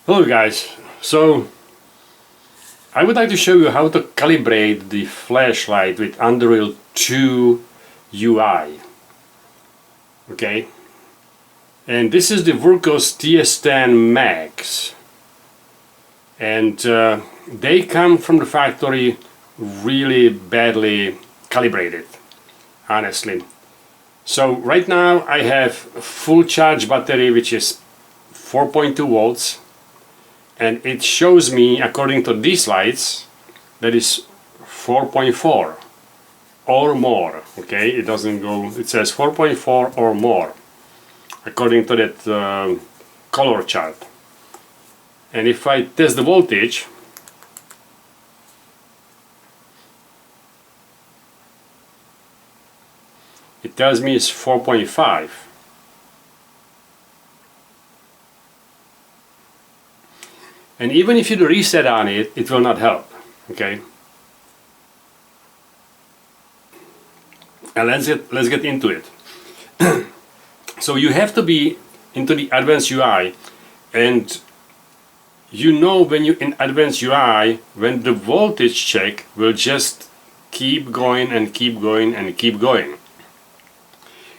Hello guys, so I would like to show you how to calibrate the flashlight with Anduril 2 UI. Okay, and this is the Wurkkos TS10 MAX, and they come from the factory really badly calibrated, honestly. So right now I have full charge battery, which is 4.2 volts. And it shows me, according to these lights, that is 4.4 or more. Okay, it doesn't go, it says 4.4 or more according to that color chart. And if I test the voltage, it tells me it's 4.5. And even if you do reset on it, it will not help, okay? And let's get into it. So you have to be into the advanced UI, and you know when you're in advanced UI, when the voltage check will just keep going and keep going and keep going.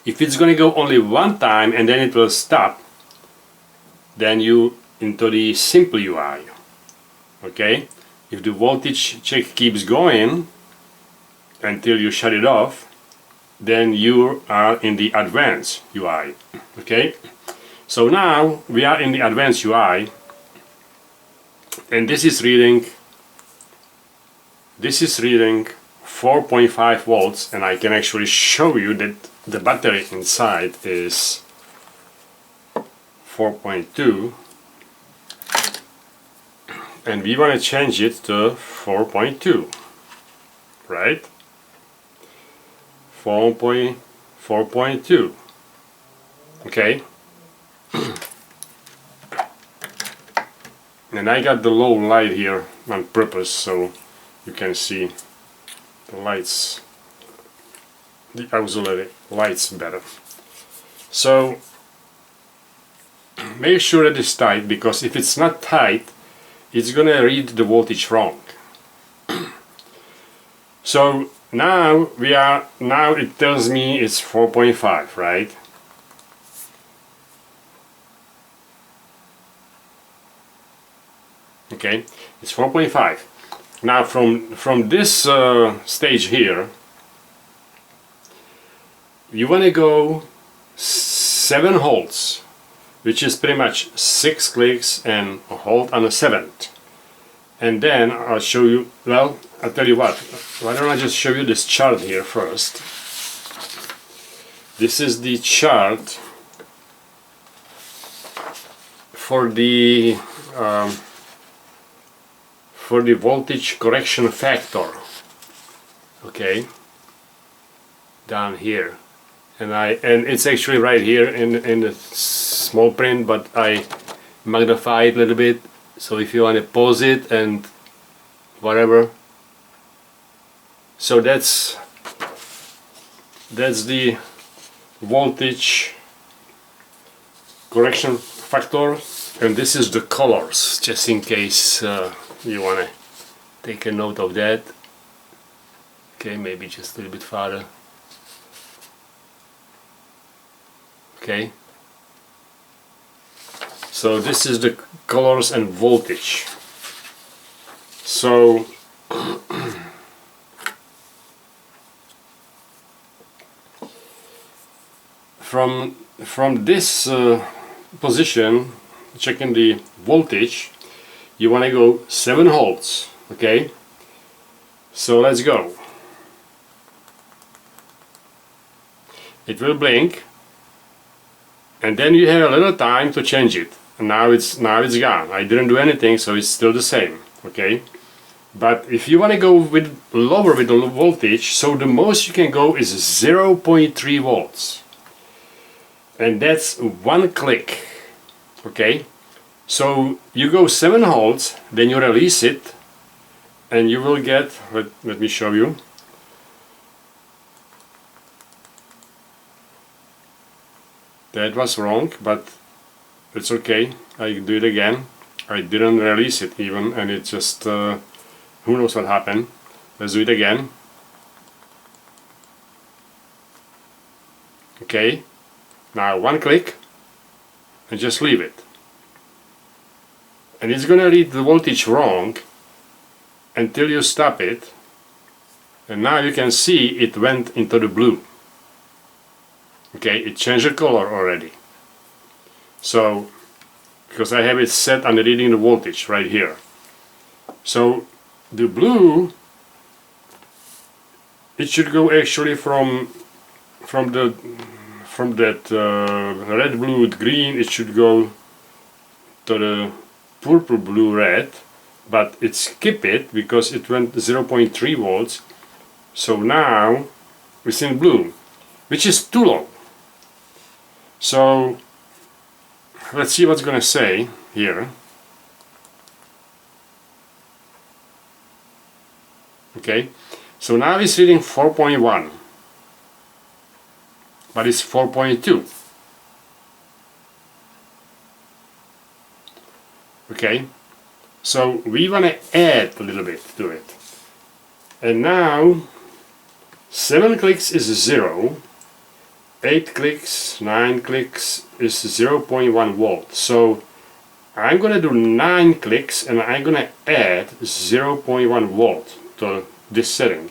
If it's going to go only one time and then it will stop, then you into the simple UI. Okay, if the voltage check keeps going until you shut it off, then you are in the advanced UI. Okay, so now we are in the advanced UI, and this is reading 4.5 volts, and I can actually show you that the battery inside is 4.2, and we want to change it to 4.2, right? 4.2. Okay. And I got the low light here on purpose so you can see the lights, the auxiliary lights better. So make sure that it's tight, because if it's not tight, it's gonna read the voltage wrong. So now it tells me it's 4.5, right? Okay, it's 4.5. Now from this stage here, you want to go 7 holds, which is pretty much 6 clicks and a hold on the 7th. And then I'll show you, well, I'll tell you what, why don't I just show you this chart here first. This is the chart for the voltage correction factor, okay, down here. And it's actually right here in the small print, but I magnify it a little bit, so if you want to pause it and whatever. So that's the voltage correction factor, and this is the colors, just in case you want to take a note of that. Okay, maybe just a little bit farther. Okay, so this is the colors and voltage. So from this position, checking the voltage, you want to go 7 holds. Okay, so let's go. It will blink, and then you have a little time to change it. And now it's gone. I didn't do anything, so it's still the same. Okay, but if you want to go with lower with the voltage, so the most you can go is 0.3 volts, and that's 1 click. Okay, so you go 7 holds, then you release it, and you will get, let me show you. That was wrong, but it's okay. I do it again. I didn't release it even, and it just who knows what happened. Let's do it again. Okay, now one click and just leave it, and it's gonna read the voltage wrong until you stop it, and now you can see it went into the blue. Okay, it changed the color already. So because I have it set on reading the voltage right here. So the blue, it should go actually from that red, blue, green. It should go to the purple, blue, red, but it skipped it because it went 0.3 volts. So now it's in blue, which is too low. So let's see what's gonna say here. Okay, so now it's reading 4.1, but it's 4.2. Okay, so we want to add a little bit to it, and now 7 clicks is 0, 8 clicks, 9 clicks is 0.1 volt. So I'm gonna do 9 clicks and I'm gonna add 0.1 volt to this setting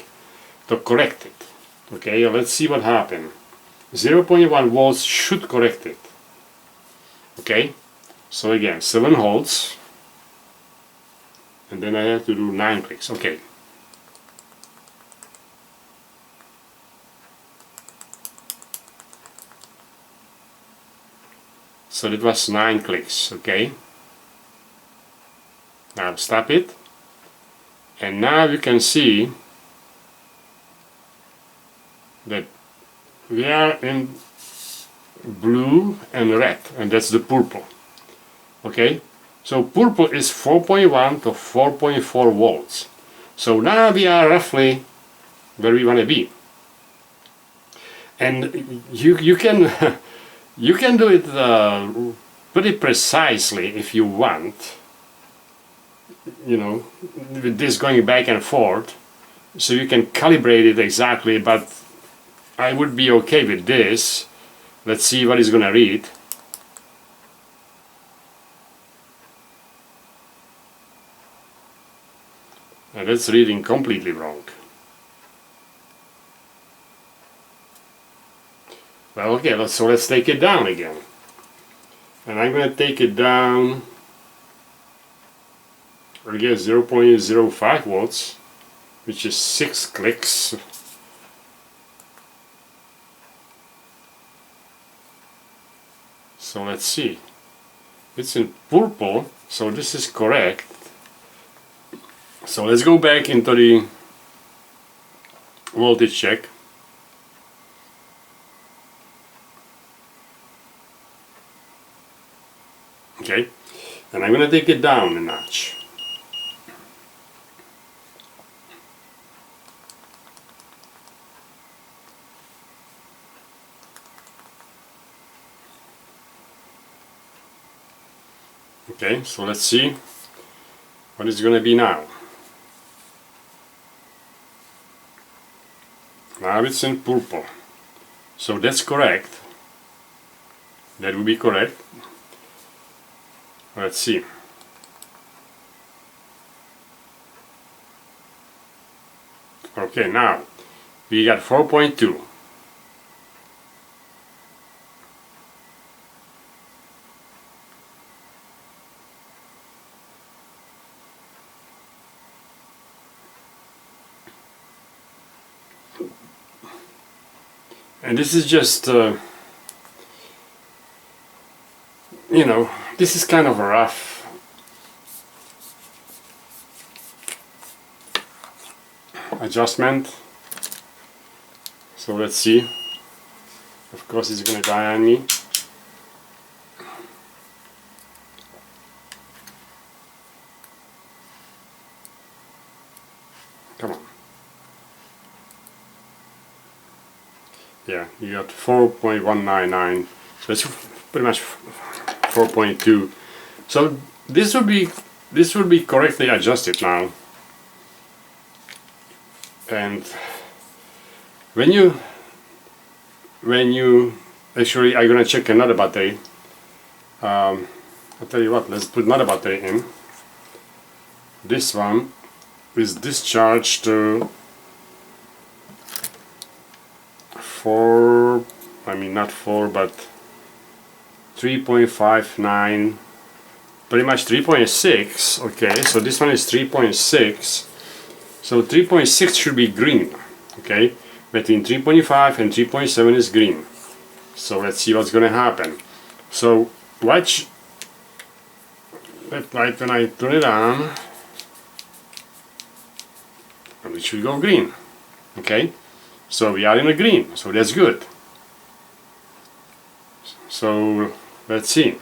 to correct it. Okay, let's see what happened. 0.1 volts should correct it. Okay, so again 7 holds, and then I have to do 9 clicks. Okay. So that was 9 clicks, okay? Now stop it, and now you can see that we are in blue and red, and that's the purple. Okay, so purple is 4.1 to 4.4 volts. So now we are roughly where we want to be, and you can you can do it pretty precisely if you want, you know, with this going back and forth, so you can calibrate it exactly, but I would be okay with this. Let's see what it's gonna read. And that's reading completely wrong. Well, okay, let's take it down again. And I'm going to take it down, I guess 0.05 volts, which is 6 clicks. So let's see. It's in purple, so this is correct. So let's go back into the voltage check. Okay, and I'm going to take it down a notch. Okay, so let's see what it's going to be now. Now it's in purple, so that's correct. That would be correct. Let's see. Okay, now we got 4.2. And this is just, you know, this is kind of a rough adjustment. So let's see. Of course it's gonna die on me. Come on. Yeah, you got 4.199. So it's pretty much 4.2. So this would be correctly adjusted now. And when you actually, I'm gonna check another battery. I'll tell you what, let's put another battery in. This one is discharged to 4, I mean not 4, but 3.59, pretty much 3.6. Okay, so this one is 3.6. So 3.6 should be green. Okay, between 3.5 and 3.7 is green. So let's see what's gonna happen. So watch that light when I turn it on, and it should go green. Okay, so we are in a green, so that's good. So let's see.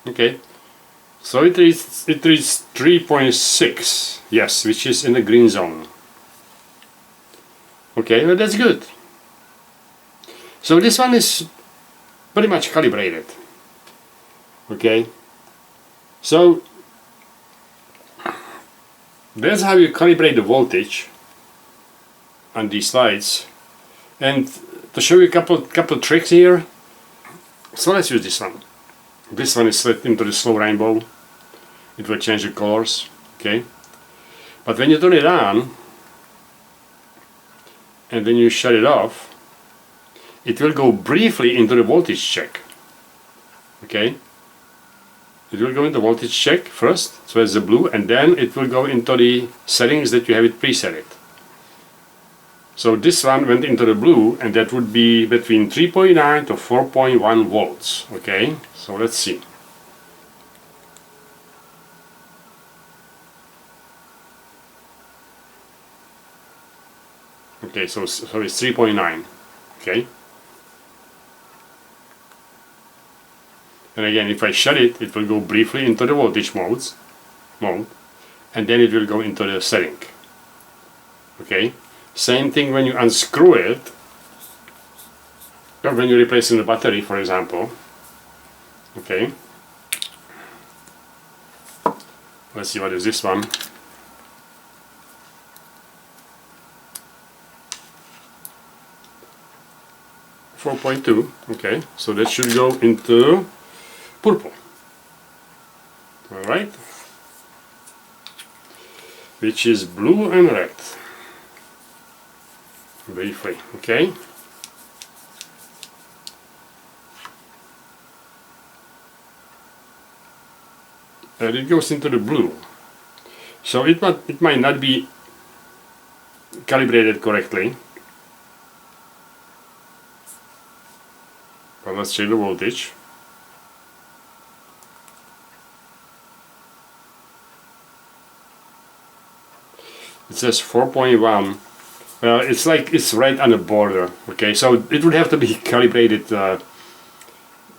Okay, so it reads 3.6, yes, which is in the green zone. Okay, well, that's good. So this one is pretty much calibrated. Okay, so that's how you calibrate the voltage on these lights. And to show you a couple tricks here, so let's use this one. This one is set into the slow rainbow. It will change the colors, okay? But when you turn it on and then you shut it off, it will go briefly into the voltage check, okay? It will go into voltage check first, so it's the blue, and then it will go into the settings that you have it preset it. So this one went into the blue, and that would be between 3.9 to 4.1 volts, okay? So let's see. Okay, so it's 3.9, okay? And again, if I shut it, it will go briefly into the voltage mode, and then it will go into the setting, okay? Same thing when you unscrew it, or when you're replacing the battery, for example. Okay. Let's see what is this one. .2. Okay, so that should go into purple. All right. Which is blue and red. Briefly, okay. And it goes into the blue. So it might not be calibrated correctly. But let's check the voltage. It says 4.1. It's like it's right on the border. Okay, so it would have to be calibrated a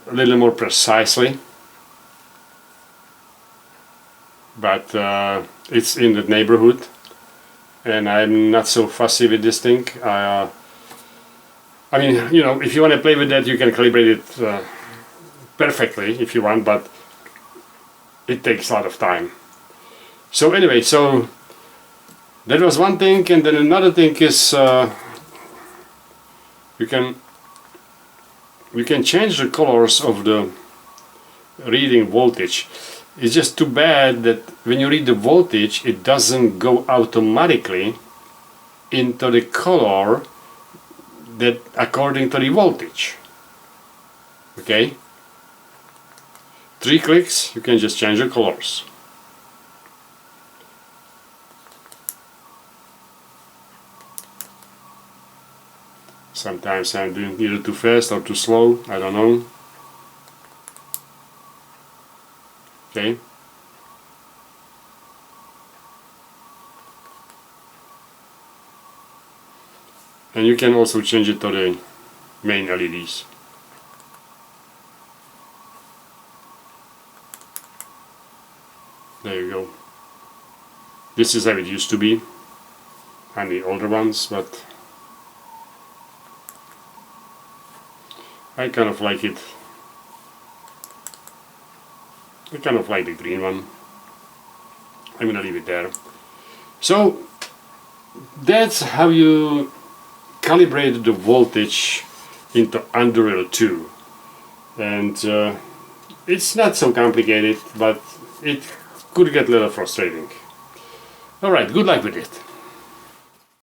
little more precisely. But it's in the neighborhood, and I'm not so fussy with this thing. I mean, you know, if you want to play with that, you can calibrate it perfectly if you want, but it takes a lot of time. So anyway, so that was one thing, and then another thing is you can change the colors of the reading voltage. It's just too bad that when you read the voltage, it doesn't go automatically into the color that according to the voltage. Okay? 3 clicks, you can just change the colors. Sometimes I'm doing either too fast or too slow, I don't know. Okay. And you can also change it to the main LEDs. There you go. This is how it used to be on the older ones, but I kind of like it. I kind of like the green one. I'm gonna leave it there. So that's how you calibrate the voltage into Anduril 2. And it's not so complicated, but it could get a little frustrating. Alright, good luck with it.